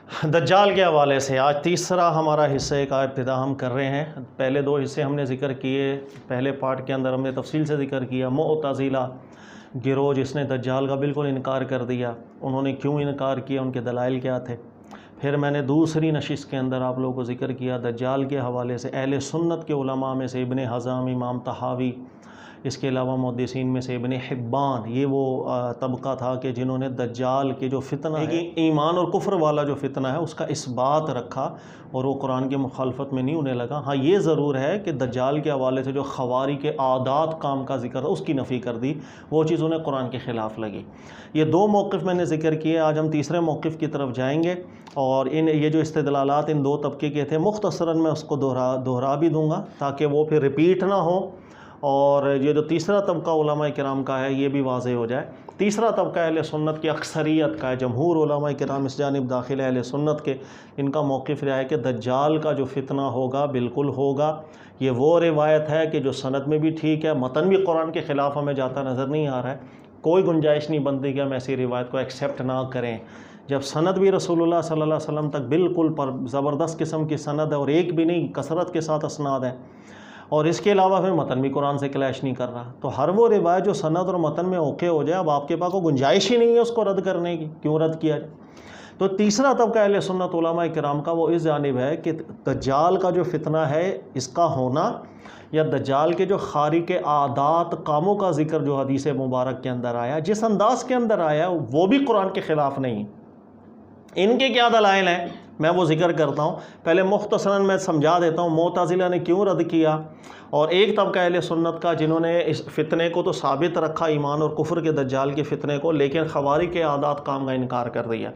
دجال کے حوالے سے آج تیسرا ہمارا حصہ کا ابتدا ہم کر رہے ہیں۔ پہلے دو حصے ہم نے ذکر کیے، پہلے پارٹ کے اندر ہم نے تفصیل سے ذکر کیا معتزلہ گروہ جس نے دجال کا بالکل انکار کر دیا، انہوں نے کیوں انکار کیا، ان کے دلائل کیا تھے۔ پھر میں نے دوسری نشست کے اندر آپ لوگوں کو ذکر کیا دجال کے حوالے سے اہل سنت کے علماء میں سے ابن حزم، امام طحاوی، اس کے علاوہ محدثین میں سے ابن حبان، یہ وہ طبقہ تھا کہ جنہوں نے دجال کے جو فتنہ ہے، ایمان اور کفر والا جو فتنہ ہے اس کا اثبات رکھا اور وہ قرآن کی مخالفت میں نہیں ہونے لگا۔ ہاں یہ ضرور ہے کہ دجال کے حوالے سے جو خواری کے عادات کام کا ذکر تھا اس کی نفی کر دی، وہ چیز انہیں قرآن کے خلاف لگی۔ یہ دو موقف میں نے ذکر کیے، آج ہم تیسرے موقف کی طرف جائیں گے، اور یہ جو استدلالات ان دو طبقے کے تھے مختصراً میں اس کو دہرا بھی دوں گا تاکہ وہ پھر ریپیٹ نہ ہو، اور یہ جو تیسرا طبقہ علماء کرام کا ہے یہ بھی واضح ہو جائے۔ تیسرا طبقہ اہل سنت کی اکثریت کا ہے، جمہور علماء کرام اس جانب داخل ہے اہل سنت کے، ان کا موقف رہا ہے کہ دجال کا جو فتنہ ہوگا بالکل ہوگا۔ یہ وہ روایت ہے کہ جو سند میں بھی ٹھیک ہے، متن بھی قرآن کے خلاف ہمیں جاتا نظر نہیں آ رہا ہے، کوئی گنجائش نہیں بنتی کہ ہم ایسی روایت کو ایکسیپٹ نہ کریں جب سند بھی رسول اللہ صلی اللہ علیہ وسلم تک بالکل پر زبردست قسم کی سند ہے، اور ایک بھی نہیں کثرت کے ساتھ اسناد ہے، اور اس کے علاوہ پھر متن بھی قرآن سے کلیش نہیں کر رہا۔ تو ہر وہ روایت جو سند اور متن میں اوکے ہو جائے، اب آپ کے پاس کوئی گنجائش ہی نہیں ہے اس کو رد کرنے کی، کیوں رد کیا جائے؟ تو تیسرا طبقہ اہل سنت علماء کرام کا وہ اس جانب ہے کہ دجال کا جو فتنہ ہے اس کا ہونا، یا دجال کے جو خارق عادات کاموں کا ذکر جو حدیث مبارک کے اندر آیا، جس انداز کے اندر آیا وہ بھی قرآن کے خلاف نہیں۔ ان کے کیا دلائل ہیں میں وہ ذکر کرتا ہوں، پہلے مختصراً میں سمجھا دیتا ہوں معتزلہ نے کیوں رد کیا، اور ایک طبقہ اہل سنت کا جنہوں نے اس فتنے کو تو ثابت رکھا ایمان اور کفر کے دجال کے فتنے کو، لیکن خوارق کے عادات کام کا انکار کر دیا۔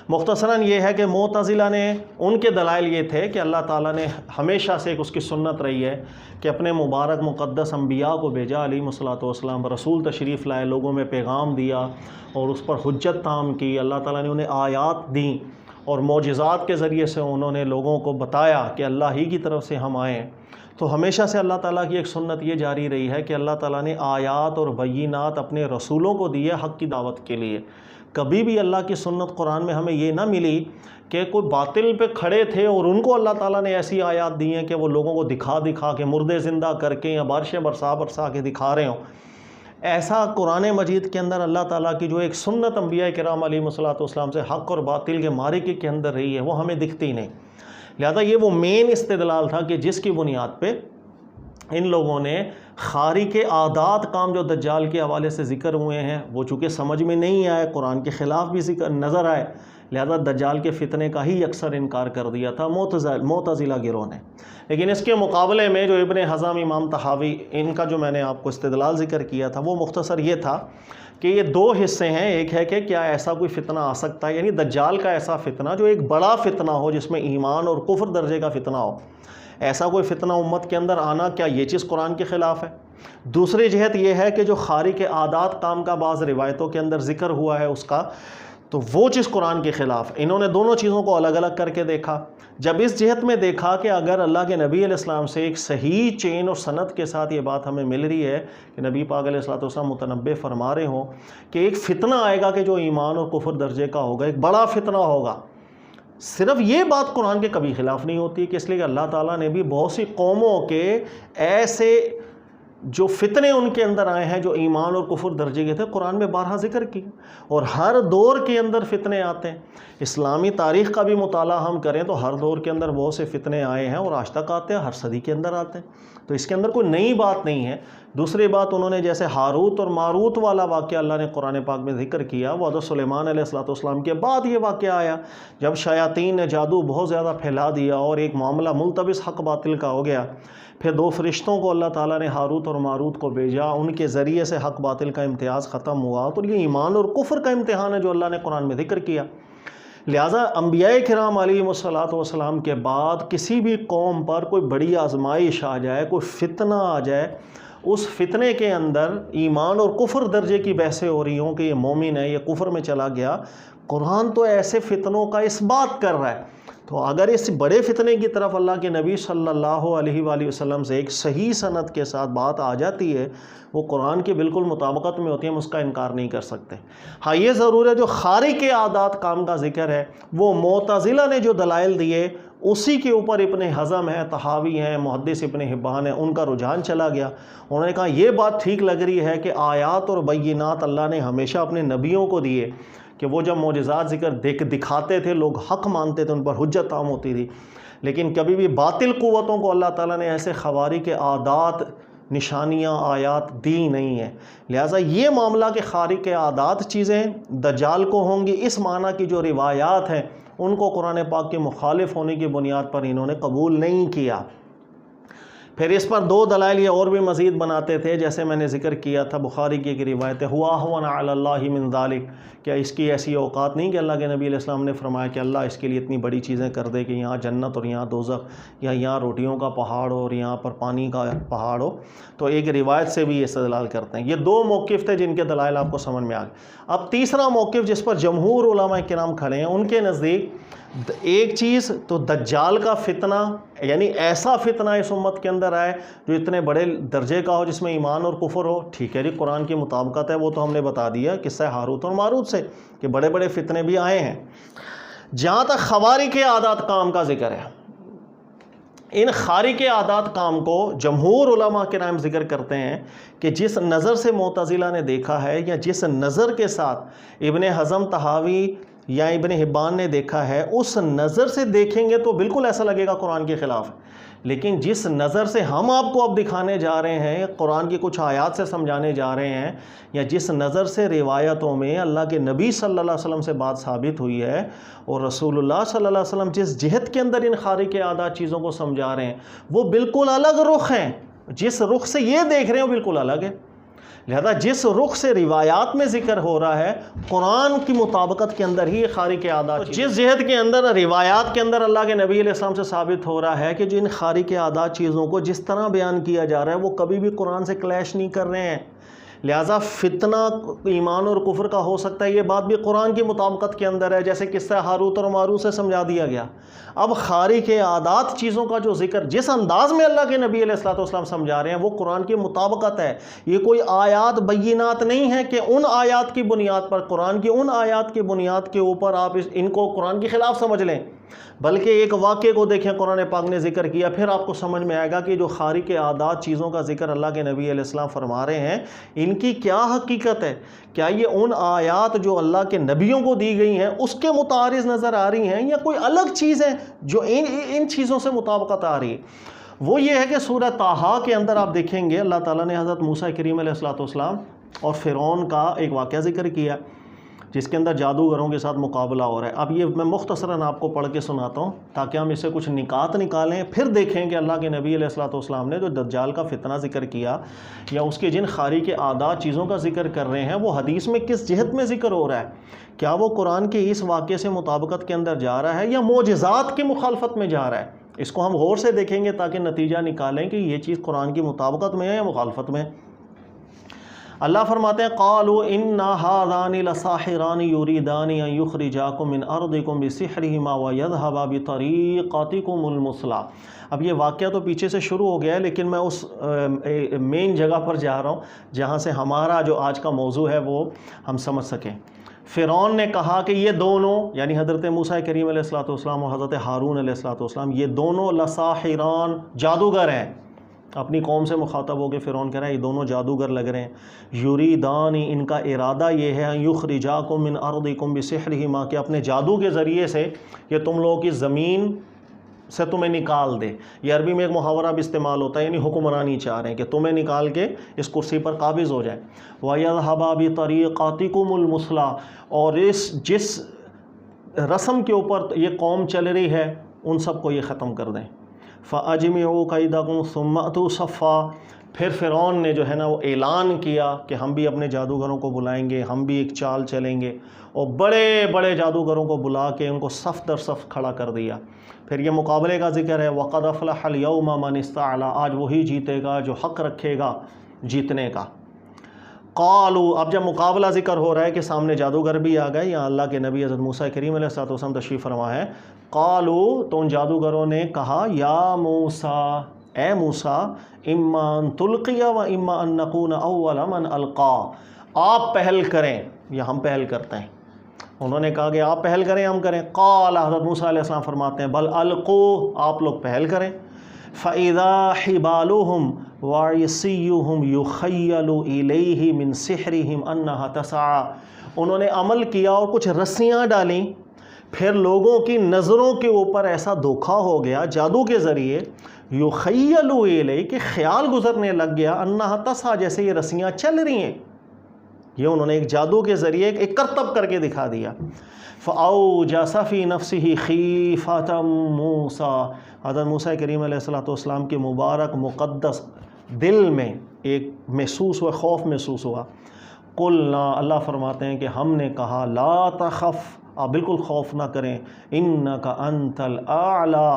مختصراً یہ ہے کہ معتزلہ نے ان کے دلائل یہ تھے کہ اللہ تعالیٰ نے ہمیشہ سے ایک اس کی سنت رہی ہے کہ اپنے مبارک مقدس انبیاء کو بھیجا علیہ الصلوۃ والسلام، رسول تشریف لائے، لوگوں میں پیغام دیا اور اس پر حجت تام کی، اللہ تعالیٰ نے انہیں آیات دیں اور معجزات کے ذریعے سے انہوں نے لوگوں کو بتایا کہ اللہ ہی کی طرف سے ہم آئے ہیں۔ تو ہمیشہ سے اللہ تعالیٰ کی ایک سنت یہ جاری رہی ہے کہ اللہ تعالیٰ نے آیات اور بینات اپنے رسولوں کو دی ہے حق کی دعوت کے لیے۔ کبھی بھی اللہ کی سنت قرآن میں ہمیں یہ نہ ملی کہ کوئی باطل پہ کھڑے تھے اور ان کو اللہ تعالیٰ نے ایسی آیات دی ہیں کہ وہ لوگوں کو دکھا کے مردے زندہ کر کے یا بارشیں برسا کے دکھا رہے ہوں۔ ایسا قرآن مجید کے اندر اللہ تعالیٰ کی جو ایک سنت انبیاء کرام علیہ الصلوۃ والسلام سے حق اور باطل کے معرکے کے اندر رہی ہے وہ ہمیں دکھتی نہیں۔ لہذا یہ وہ مین استدلال تھا کہ جس کی بنیاد پہ ان لوگوں نے خارق عادات کام جو دجال کے حوالے سے ذکر ہوئے ہیں وہ چونکہ سمجھ میں نہیں آئے، قرآن کے خلاف بھی ذکر نظر آئے، لہذا دجال کے فتنے کا ہی اکثر انکار کر دیا تھا معتزلہ گروہ نے۔ لیکن اس کے مقابلے میں جو ابن حزم، امام طحاوی، ان کا جو میں نے آپ کو استدلال ذکر کیا تھا وہ مختصر یہ تھا کہ یہ دو حصے ہیں، ایک ہے کہ کیا ایسا کوئی فتنہ آ سکتا ہے، یعنی دجال کا ایسا فتنہ جو ایک بڑا فتنہ ہو جس میں ایمان اور کفر درجے کا فتنہ ہو، ایسا کوئی فتنہ امت کے اندر آنا، کیا یہ چیز قرآن کے خلاف ہے؟ دوسری جہت یہ ہے کہ جو خارق عادات کام کا بعض روایتوں کے اندر ذکر ہوا ہے اس کا، تو وہ چیز قرآن کے خلاف۔ انہوں نے دونوں چیزوں کو الگ الگ کر کے دیکھا۔ جب اس جہت میں دیکھا کہ اگر اللہ کے نبی علیہ السلام سے ایک صحیح چین اور سند کے ساتھ یہ بات ہمیں مل رہی ہے کہ نبی پاک علیہ السلام متنبع فرما رہے ہوں کہ ایک فتنہ آئے گا کہ جو ایمان اور کفر درجے کا ہوگا، ایک بڑا فتنہ ہوگا، صرف یہ بات قرآن کے کبھی خلاف نہیں ہوتی کہ اس لیے کہ اللہ تعالیٰ نے بھی بہت سی قوموں کے ایسے جو فتنے ان کے اندر آئے ہیں جو ایمان اور کفر درجے کے تھے قرآن میں بارہا ذکر کی، اور ہر دور کے اندر فتنے آتے ہیں۔ اسلامی تاریخ کا بھی مطالعہ ہم کریں تو ہر دور کے اندر بہت سے فتنے آئے ہیں اور آج تک آتے ہیں، ہر صدی کے اندر آتے ہیں، تو اس کے اندر کوئی نئی بات نہیں ہے۔ دوسری بات انہوں نے جیسے ہاروت اور ماروت والا واقعہ اللہ نے قرآن پاک میں ذکر کیا، وہ حضرت سلیمان علیہ السلام کے بعد یہ واقعہ آیا جب شیاطین نے جادو بہت زیادہ پھیلا دیا اور ایک معاملہ ملتبس حق باطل کا ہو گیا، پھر دو فرشتوں کو اللہ تعالیٰ نے ہاروت اور ماروت کو بھیجا، ان کے ذریعے سے حق باطل کا امتیاز ختم ہوا۔ تو یہ ایمان اور کفر کا امتحان ہے جو اللہ نے قرآن میں ذکر کیا۔ لہٰذا انبیاء کرام علیہ الصلوۃ والسلام کے بعد کسی بھی قوم پر کوئی بڑی آزمائش آ جائے، کوئی فتنہ آ جائے، اس فتنے کے اندر ایمان اور کفر درجے کی بحثیں ہو رہی ہوں کہ یہ مومن ہے، یہ کفر میں چلا گیا، قرآن تو ایسے فتنوں کا اثبات کر رہا ہے۔ تو اگر اس بڑے فتنے کی طرف اللہ کے نبی صلی اللہ علیہ وآلہ وسلم سے ایک صحیح سند کے ساتھ بات آ جاتی ہے، وہ قرآن کے بالکل مطابقت میں ہوتی ہے، ہم اس کا انکار نہیں کر سکتے۔ ہاں یہ ضرور ہے جو خارق عادات کام کا ذکر ہے، وہ معتزلہ نے جو دلائل دیے اسی کے اوپر ابن حزم ہے، طحاوی ہیں، محدث ابن حبان ہے، ان کا رجحان چلا گیا۔ انہوں نے کہا یہ بات ٹھیک لگ رہی ہے کہ آیات اور بینات اللہ نے ہمیشہ اپنے نبیوں کو دیے، کہ وہ جب معجزات دکھاتے تھے لوگ حق مانتے تھے، ان پر حجت عام ہوتی تھی، لیکن کبھی بھی باطل قوتوں کو اللہ تعالیٰ نے ایسے خوارق عادات، نشانیاں، آیات دی نہیں ہیں۔ لہٰذا یہ معاملہ کہ خارق عادات چیزیں دجال کو ہوں گی، اس معنی کی جو روایات ہیں ان کو قرآن پاک کے مخالف ہونے کی بنیاد پر انہوں نے قبول نہیں کیا۔ پھر اس پر دو دلائل یہ اور بھی مزید بناتے تھے، جیسے میں نے ذکر کیا تھا بخاری کی ایک روایت ہے، ہوا اہون علی اللہ من ذالک، کیا اس کی ایسی اوقات نہیں کہ اللہ کے نبی علیہ السلام نے فرمایا کہ اللہ اس کے لیے اتنی بڑی چیزیں کر دے کہ یہاں جنت اور یہاں دوزخ، یا یہاں روٹیوں کا پہاڑ ہو اور یہاں پر پانی کا پہاڑ ہو۔ تو ایک روایت سے بھی یہ استدلال کرتے ہیں۔ یہ دو موقف تھے جن کے دلائل آپ کو سمجھ میں آ گئے۔ اب تیسرا موقف جس پر جمہور علماء کرام کھڑے ہیں، ان کے نزدیک ایک چیز تو دجال کا فتنہ، یعنی ایسا فتنہ اس امت کے اندر آئے جو اتنے بڑے درجے کا ہو، جس میں ایمان اور کفر ہو، ٹھیک ہے جی، قرآن کی مطابقت ہے، وہ تو ہم نے بتا دیا قصہ ہاروت اور ماروت سے کہ بڑے بڑے فتنے بھی آئے ہیں۔ جہاں تک خوارق عادات کام کا ذکر ہے، ان خارق عادات کام کو جمہور علماء کرام ذکر کرتے ہیں کہ جس نظر سے معتزلہ نے دیکھا ہے، یا جس نظر کے ساتھ ابن حزم، طحاوی یا ابن حبان نے دیکھا ہے، اس نظر سے دیکھیں گے تو بالکل ایسا لگے گا قرآن کے خلاف۔ لیکن جس نظر سے ہم آپ کو اب دکھانے جا رہے ہیں، قرآن کی کچھ آیات سے سمجھانے جا رہے ہیں، یا جس نظر سے روایتوں میں اللہ کے نبی صلی اللہ علیہ وسلم سے بات ثابت ہوئی ہے، اور رسول اللہ صلی اللہ علیہ وسلم جس جہت کے اندر ان خارق عادات چیزوں کو سمجھا رہے ہیں، وہ بالکل الگ رخ ہیں۔ جس رخ سے یہ دیکھ رہے ہیں وہ بالکل الگ ہے۔ لہذا جس رخ سے روایات میں ذکر ہو رہا ہے، قرآن کی مطابقت کے اندر ہی یہ خارق عادات، جس جہت کے اندر روایات کے اندر اللہ کے نبی علیہ السلام سے ثابت ہو رہا ہے کہ جن خارق عادات چیزوں کو جس طرح بیان کیا جا رہا ہے وہ کبھی بھی قرآن سے کلیش نہیں کر رہے ہیں۔ لہٰذا فتنہ ایمان اور کفر کا ہو سکتا ہے، یہ بات بھی قرآن کی مطابقت کے اندر ہے، جیسے قصہ ہاروت اور ماروت سے سمجھا دیا گیا۔ اب خارق عادات چیزوں کا جو ذکر جس انداز میں اللہ کے نبی علیہ السلام سمجھا رہے ہیں، وہ قرآن کی مطابقت ہے۔ یہ کوئی آیات بینات نہیں ہے کہ ان آیات کی بنیاد پر، قرآن کی ان آیات کی بنیاد کے اوپر آپ ان کو قرآن کے خلاف سمجھ لیں، بلکہ ایک واقعے کو دیکھیں قرآن پاک نے ذکر کیا، پھر آپ کو سمجھ میں آئے گا کہ جو خارق عادات چیزوں کا ذکر اللہ کے نبی علیہ السلام فرما رہے ہیں، ان کی کیا حقیقت ہے۔ کیا یہ ان آیات جو اللہ کے نبیوں کو دی گئی ہیں اس کے متعارض نظر آ رہی ہیں، یا کوئی الگ چیز ہے جو ان چیزوں سے مطابقت آ رہی ہے؟ وہ یہ ہے کہ سورہ طٰہٰ کے اندر آپ دیکھیں گے اللہ تعالیٰ نے حضرت موسیٰ کریم علیہ السلام اور فرعون کا ایک واقعہ ذکر کیا، جس کے اندر جادوگروں کے ساتھ مقابلہ ہو رہا ہے۔ اب یہ میں مختصراً آپ کو پڑھ کے سناتا ہوں تاکہ ہم اس سے کچھ نکات نکالیں، پھر دیکھیں کہ اللہ کے نبی علیہ السلام نے جو دجال کا فتنہ ذکر کیا، یا اس کے جن خارق عادات چیزوں کا ذکر کر رہے ہیں، وہ حدیث میں کس جہت میں ذکر ہو رہا ہے۔ کیا وہ قرآن کے اس واقعے سے مطابقت کے اندر جا رہا ہے، یا معجزات کی مخالفت میں جا رہا ہے؟ اس کو ہم غور سے دیکھیں گے تاکہ نتیجہ نکالیں کہ یہ چیز قرآن کی مطابقت میں ہے یا مخالفت میں۔ اللہ فرماتے ہیں قالوا انا هذان لساحران يريدان ان يخرجاكم من ارضكم بسحرهما ويذهبا بطريقتكم المثلى۔ اب یہ واقعہ تو پیچھے سے شروع ہو گیا ہے، لیکن میں اس مین جگہ پر جا رہا ہوں جہاں سے ہمارا جو آج کا موضوع ہے وہ ہم سمجھ سکیں۔ فرعون نے کہا کہ یہ دونوں، یعنی حضرت موسیٰ کریم علیہ السلام اور حضرت ہارون علیہ السلام، یہ دونوں لساحران جادوگر ہیں۔ اپنی قوم سے مخاطب ہو کے فرعون کہہ رہا ہے یہ دونوں جادوگر لگ رہے ہیں۔ یریدان، ان کا ارادہ یہ ہے، یخرجاکم من ارضکم بسحرہما، کہ اپنے جادو کے ذریعے سے یہ تم لوگوں کی زمین سے تمہیں نکال دے۔ یہ عربی میں ایک محاورہ بھی استعمال ہوتا ہے، یعنی حکمرانی چاہ رہے ہیں کہ تمہیں نکال کے اس کرسی پر قابض ہو جائے۔ وَيَذْهَبَا بِطَرِيقَتِكُمُ الْمُثْلَىٰ، اور جس رسم کے اوپر یہ قوم چل رہی ہے ان سب کو یہ ختم کر دیں۔ فَأَجْمِعُوا كَيْدَكُمْ ثُمَّ أْتُوا صَفًّا، پھر فرعون نے جو ہے نا وہ اعلان کیا کہ ہم بھی اپنے جادوگروں کو بلائیں گے، ہم بھی ایک چال چلیں گے، اور بڑے بڑے جادوگروں کو بلا کے ان کو صف در صف کھڑا کر دیا۔ پھر یہ مقابلے کا ذکر ہے، وَقَدْ أَفْلَحَ الْيَوْمَ مَنِ اسْتَعْلَىٰ، آج وہی جیتے گا جو حق رکھے گا جیتنے کا۔ قالوا، اب جب مقابلہ ذکر ہو رہا ہے کہ سامنے جادوگر بھی آ گئے، یا اللہ کے نبی حضرت موسیٰ کریم علیہ الصلوۃ والسلام تشریف فرما ہے، قالوا، تو ان جادوگروں نے کہا، یا موسیٰ، اے موسیٰ، اما ان تلقی و اما ان نکون اول من القا، آپ پہل کریں یا ہم پہل کرتے ہیں۔ انہوں نے کہا کہ آپ پہل کریں ہم کریں۔ قال، حضرت موسیٰ علیہ السلام فرماتے ہیں، بل القوا، آپ لوگ پہل کریں۔ فَإِذَا حِبَالُهُمْ وَعِصِيُّهُمْ يُخَيَّلُ إِلَيْهِ مِنْ سِحْرِهِمْ أَنَّهَا تَسْعَىٰ، انہوں نے عمل کیا اور کچھ رسیاں ڈالیں، پھر لوگوں کی نظروں کے اوپر ایسا دھوکا ہو گیا جادو کے ذریعے، یخیل الیہ، کہ خیال گزرنے لگ گیا، انہا تسعیٰ، جیسے یہ رسیاں چل رہی ہیں۔ یہ انہوں نے ایک جادو کے ذریعے ایک کرتب کر کے دکھا دیا۔ فَأَوْجَسَ فِي نَفْسِهِ خِیفَةً مُوسَىٰ، حضرت موسیٰ کریم علیہ الصلوۃ والسلام کے مبارک مقدس دل میں ایک محسوس ہوا، خوف محسوس ہوا۔ قُلْنَا، اللہ فرماتے ہیں کہ ہم نے کہا، لا تخف، آپ بالکل خوف نہ کریں، اِنَّكَ أَنْتَ الْأَعْلَىٰ،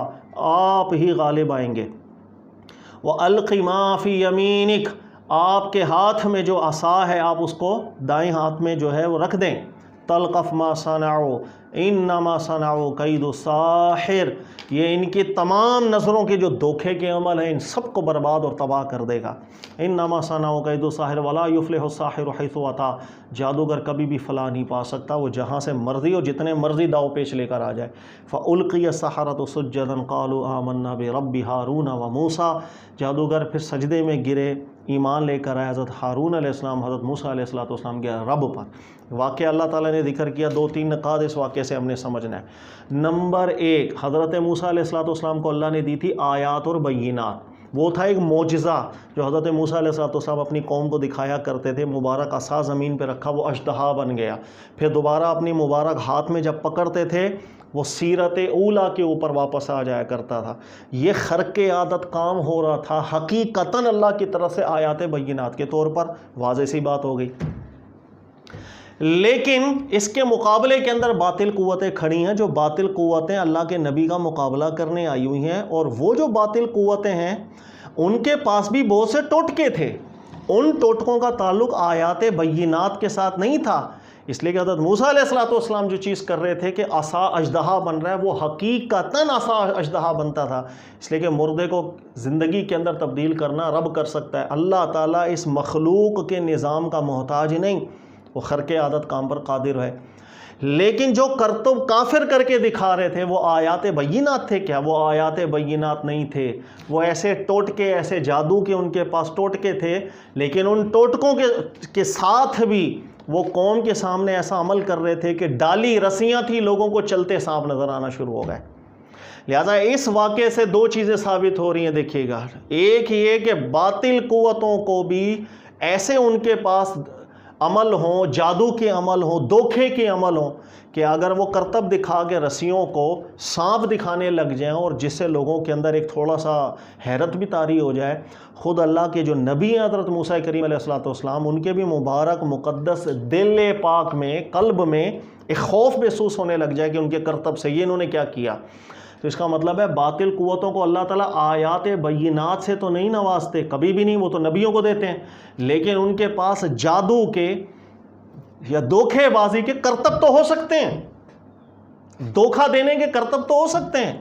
آپ ہی غالب آئیں گے۔ وَأَلْقِ مَا فِي يَمِينِكَ، آپ کے ہاتھ میں جو عصا ہے آپ اس کو دائیں ہاتھ میں جو ہے وہ رکھ دیں۔ تلقف ما صنعوا انما صنعوا کید الساحر، یہ ان کی تمام نظروں کے جو دھوکے کے عمل ہیں ان سب کو برباد اور تباہ کر دے گا۔ انما صنعوا کید الساحر ولا یفلح الساحر حیث اتی، جادوگر کبھی بھی فلاح نہیں پا سکتا، وہ جہاں سے مرضی اور جتنے مرضی داؤ پیچ لے کر آ جائے۔ فالقی السحرۃ سجدا قالوا آمنا برب ہارون و موسیٰ، جادوگر پھر سجدے میں گرے، ایمان لے کر آئے حضرت ہارون علیہ السلام، حضرت موسیٰ علیہ السلام کے رب پر۔ واقعہ اللہ تعالیٰ نے ذکر کیا، 2-3 نقاط اس واقعے سے ہم نے سمجھنا ہے۔ نمبر 1، حضرت موسیٰ علیہ السلام کو اللہ نے دی تھی آیات اور بینات، وہ تھا ایک معجزہ جو حضرت موسیٰ علیہ السلام اپنی قوم کو دکھایا کرتے تھے۔ مبارک عصا زمین پہ رکھا، وہ اژدہا بن گیا، پھر دوبارہ اپنی مبارک ہاتھ میں جب پکڑتے تھے وہ سیرت اولیٰ کے اوپر واپس آ جایا کرتا تھا۔ یہ خرق عادت کام ہو رہا تھا، حقیقتاً اللہ کی طرف سے آیات بینات کے طور پر، واضح سی بات ہو گئی۔ لیکن اس کے مقابلے کے اندر باطل قوتیں کھڑی ہیں، جو باطل قوتیں اللہ کے نبی کا مقابلہ کرنے آئی ہوئی ہیں، اور وہ جو باطل قوتیں ہیں ان کے پاس بھی بہت سے ٹوٹکے تھے، ان ٹوٹکوں کا تعلق آیات بینات کے ساتھ نہیں تھا۔ اس لیے کہ حضرت موسیٰ علیہ السلام جو چیز کر رہے تھے کہ عصا اژدہا بن رہا ہے، وہ حقیقتاً عصا اژدہا بنتا تھا۔ اس لیے کہ مردے کو زندگی کے اندر تبدیل کرنا رب کر سکتا ہے، اللہ تعالیٰ اس مخلوق کے نظام کا محتاج نہیں، وہ خرق عادت کام پر قادر ہے۔ لیکن جو کرتب کافر کر کے دکھا رہے تھے وہ آیات بینات تھے کیا؟ وہ آیات بینات نہیں تھے، وہ ایسے ٹوٹکے، ایسے جادو کے ان کے پاس ٹوٹکے تھے، لیکن ان ٹوٹکوں کے ساتھ بھی وہ قوم کے سامنے ایسا عمل کر رہے تھے کہ ڈالی رسیاں تھی، لوگوں کو چلتے سانپ نظر آنا شروع ہو گئے۔ لہٰذا اس واقعے سے 2 چیزیں ثابت ہو رہی ہیں، دیکھیے گا۔ ایک یہ کہ باطل قوتوں کو بھی ایسے ان کے پاس عمل ہوں، جادو کے عمل ہوں، دھوکے کے عمل ہوں، کہ اگر وہ کرتب دکھا کے رسیوں کو سانپ دکھانے لگ جائیں اور جس سے لوگوں کے اندر ایک تھوڑا سا حیرت بھی طاری ہو جائے، خود اللہ کے جو نبی ہیں حضرت موسیٰ کریم علیہ السلام، ان کے بھی مبارک مقدس دل پاک میں، قلب میں ایک خوف محسوس ہونے لگ جائے کہ ان کے کرتب سے یہ انہوں نے کیا کیا۔ تو اس کا مطلب ہے باطل قوتوں کو اللہ تعالیٰ آیات بینات سے تو نہیں نوازتے، کبھی بھی نہیں، وہ تو نبیوں کو دیتے ہیں، لیکن ان کے پاس جادو کے یا دھوکے بازی کے کرتب تو ہو سکتے ہیں، دھوکہ دینے کے کرتب تو ہو سکتے ہیں۔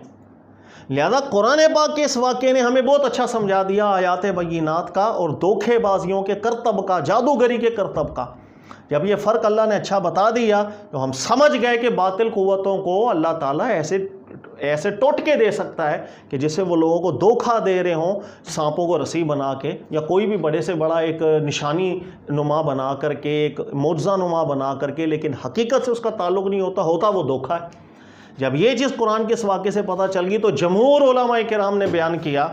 لہذا قرآن پاک کے اس واقعے نے ہمیں بہت اچھا سمجھا دیا آیات بینات کا اور دھوکے بازیوں کے کرتب کا، جادوگری کے کرتب کا۔ جب یہ فرق اللہ نے اچھا بتا دیا تو ہم سمجھ گئے کہ باطل قوتوں کو اللہ تعالیٰ ایسے ٹوٹکے دے سکتا ہے کہ جس سے وہ لوگوں کو دھوکہ دے رہے ہوں، سانپوں کو رسی بنا کے یا کوئی بھی بڑے سے بڑا ایک نشانی نما بنا کر کے، ایک معجزہ نما بنا کر کے، لیکن حقیقت سے اس کا تعلق نہیں ہوتا وہ دھوکہ ہے۔ جب یہ چیز قرآن کے اس واقعے سے پتہ چل گئی تو جمہور علماء کرام نے بیان کیا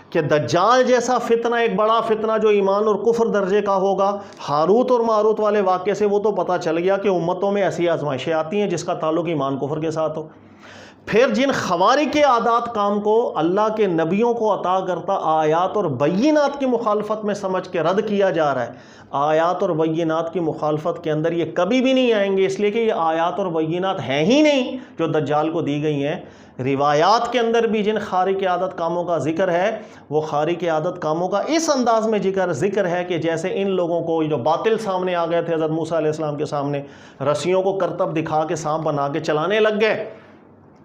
کہ دجال جیسا فتنہ، ایک بڑا فتنہ جو ایمان اور کفر درجے کا ہوگا، ہاروت اور ماروت والے واقعے سے وہ تو پتہ چل گیا کہ امتوں میں ایسی آزمائشیں آتی ہیں جس کا تعلق ایمان کفر کے ساتھ ہو۔ پھر جن خوارق عادات کام کو اللہ کے نبیوں کو عطا کرتا آیات اور بینات کی مخالفت میں سمجھ کے رد کیا جا رہا ہے، آیات اور بینات کی مخالفت کے اندر یہ کبھی بھی نہیں آئیں گے، اس لیے کہ یہ آیات اور بینات ہیں ہی نہیں جو دجال کو دی گئی ہیں۔ روایات کے اندر بھی جن خارق عادت کاموں کا ذکر ہے، وہ خارق عادت کاموں کا اس انداز میں ذکر ہے کہ جیسے ان لوگوں کو جو باطل سامنے آ گئے تھے حضرت موسیٰ علیہ السلام کے سامنے، رسیوں کو کرتب دکھا کے سانپ بنا کے چلانے لگ گئے،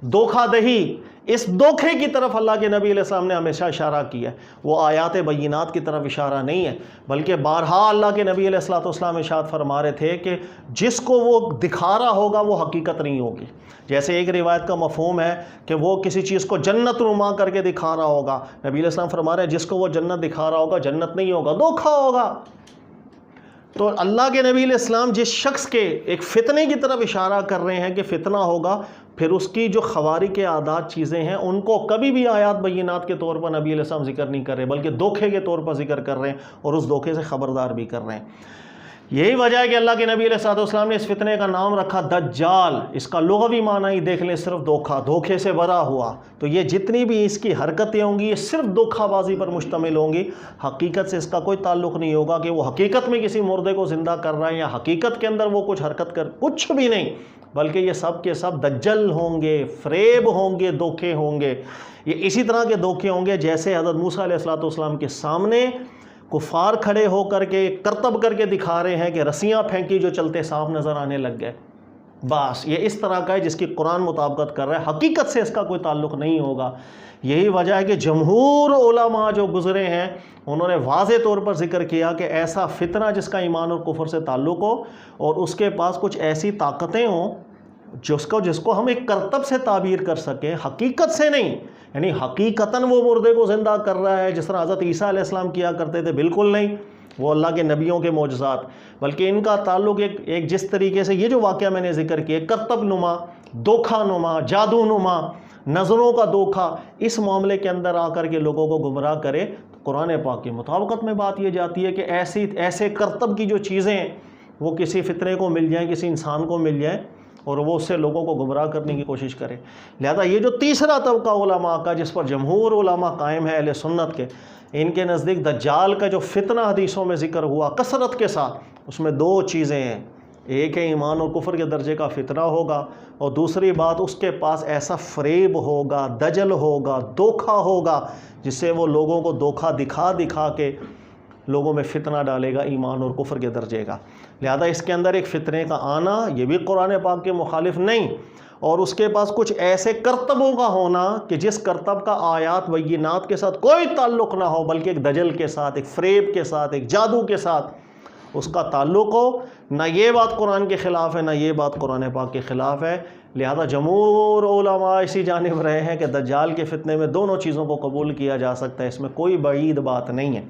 دھوکہ دہی، اس دھوکے کی طرف اللہ کے نبی علیہ السلام نے ہمیشہ اشارہ کیا ہے، وہ آیات بینات کی طرف اشارہ نہیں ہے، بلکہ بارہا اللہ کے نبی علیہ السلام ارشاد فرما رہے تھے کہ جس کو وہ دکھا رہا ہوگا وہ حقیقت نہیں ہوگی۔ جیسے ایک روایت کا مفہوم ہے کہ وہ کسی چیز کو جنت نما کر کے دکھا رہا ہوگا، نبی علیہ السلام فرما رہے ہیں جس کو وہ جنت دکھا رہا ہوگا جنت نہیں ہوگا، دھوکہ ہوگا۔ تو اللہ کے نبی علیہ السلام جس شخص کے ایک فتنے کی طرف اشارہ کر رہے ہیں کہ فتنہ ہوگا، پھر اس کی جو خوارق عادات چیزیں ہیں ان کو کبھی بھی آیات بینات کے طور پر نبی علیہ السلام ذکر نہیں کر رہے، بلکہ دھوکے کے طور پر ذکر کر رہے ہیں اور اس دھوکے سے خبردار بھی کر رہے ہیں۔ یہی وجہ ہے کہ اللہ کے نبی علیہ السلام نے اس فتنے کا نام رکھا دجال۔ اس کا لغوی معنی ہی دیکھ لیں، صرف دھوکہ، دھوکے سے بھرا ہوا۔ تو یہ جتنی بھی اس کی حرکتیں ہوں گی یہ صرف دھوکہ بازی پر مشتمل ہوں گی، حقیقت سے اس کا کوئی تعلق نہیں ہوگا کہ وہ حقیقت میں کسی مردے کو زندہ کر رہا ہے یا حقیقت کے اندر وہ کچھ حرکت کر، کچھ بھی نہیں، بلکہ یہ سب کے سب دجل ہوں گے، فریب ہوں گے، دھوکے ہوں گے۔ یہ اسی طرح کے دھوکے ہوں گے جیسے حضرت موسیٰ علیہ السلام کے سامنے کفار کھڑے ہو کر کے کرتب کر کے دکھا رہے ہیں کہ رسیاں پھینکی جو چلتے سانپ نظر آنے لگ گئے۔ بس یہ اس طرح کا ہے جس کی قرآن مطابقت کر رہا ہے، حقیقت سے اس کا کوئی تعلق نہیں ہوگا۔ یہی وجہ ہے کہ جمہور علماء جو گزرے ہیں انہوں نے واضح طور پر ذکر کیا کہ ایسا فتنہ جس کا ایمان اور کفر سے تعلق ہو اور اس کے پاس کچھ ایسی طاقتیں ہوں جس کو ہم ایک کرتب سے تعبیر کر سکیں، حقیقت سے نہیں، یعنی حقیقتاً وہ مردے کو زندہ کر رہا ہے جس طرح حضرت عیسیٰ علیہ السلام کیا کرتے تھے، بالکل نہیں، وہ اللہ کے نبیوں کے معجزات، بلکہ ان کا تعلق ایک جس طریقے سے یہ جو واقعہ میں نے ذکر کیا، کرتب نما، دھوکہ نما، جادو نما، نظروں کا دھوکہ، اس معاملے کے اندر آ کر کے لوگوں کو گمراہ کرے، تو قرآن پاک کی مطابقت میں بات یہ جاتی ہے کہ ایسے کرتب کی جو چیزیں وہ کسی فطرے کو مل جائیں، کسی انسان کو مل جائیں اور وہ اس سے لوگوں کو گمراہ کرنے کی کوشش کرے۔ لہذا یہ جو تیسرا طبقہ علماء کا جس پر جمہور علماء قائم ہے اہل سنت کے، ان کے نزدیک دجال کا جو فتنہ حدیثوں میں ذکر ہوا کثرت کے ساتھ، اس میں دو چیزیں ہیں، ایک ہے ایمان اور کفر کے درجے کا فتنہ ہوگا، اور دوسری بات اس کے پاس ایسا فریب ہوگا، دجل ہوگا، دھوکہ ہوگا جس سے وہ لوگوں کو دھوکہ دکھا کے لوگوں میں فتنہ ڈالے گا ایمان اور کفر کے درجے کا۔ لہذا اس کے اندر ایک فتنے کا آنا یہ بھی قرآن پاک کے مخالف نہیں، اور اس کے پاس کچھ ایسے کرتبوں کا ہونا کہ جس کرتب کا آیات بینات کے ساتھ کوئی تعلق نہ ہو، بلکہ ایک دجل کے ساتھ، ایک فریب کے ساتھ، ایک جادو کے ساتھ اس کا تعلق ہو، نہ یہ بات قرآن کے خلاف ہے نہ یہ بات قرآن پاک کے خلاف ہے۔ لہذا جمہور علماء اسی جانب رہے ہیں کہ دجال کے فتنے میں دونوں چیزوں کو قبول کیا جا سکتا ہے، اس میں کوئی بعید بات نہیں ہے۔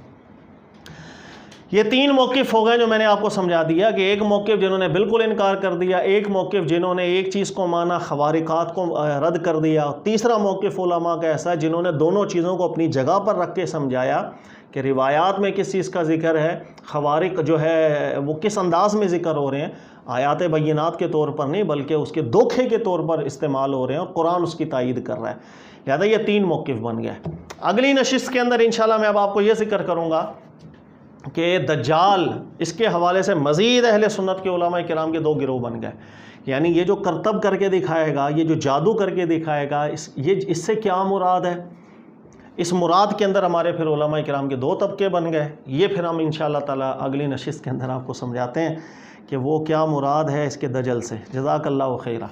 یہ تین موقف ہو گئے جو میں نے آپ کو سمجھا دیا، کہ ایک موقف جنہوں نے بالکل انکار کر دیا، ایک موقف جنہوں نے ایک چیز کو مانا، خوارقات کو رد کر دیا، تیسرا موقف علماء کا ایسا ہے جنہوں نے دونوں چیزوں کو اپنی جگہ پر رکھ کے سمجھایا کہ روایات میں کس چیز کا ذکر ہے، خوارق جو ہے وہ کس انداز میں ذکر ہو رہے ہیں، آیات بینات کے طور پر نہیں بلکہ اس کے دھوکے کے طور پر استعمال ہو رہے ہیں، اور قرآن اس کی تائید کر رہا ہے۔ لہذا یہ تین موقف بن گئے۔ اگلی نشست کے اندر انشاءاللہ میں اب آپ کو یہ ذکر کروں گا کہ دجال، اس کے حوالے سے مزید اہل سنت کے علماء کرام کے دو گروہ بن گئے، یعنی یہ جو کرتب کر کے دکھائے گا، یہ جو جادو کر کے دکھائے گا، اس سے کیا مراد ہے، اس مراد کے اندر ہمارے پھر علماء کرام کے دو طبقے بن گئے۔ یہ پھر ہم انشاءاللہ تعالی اگلی نشست کے اندر آپ کو سمجھاتے ہیں کہ وہ کیا مراد ہے اس کے دجل سے۔ جزاک اللہ خیرہ۔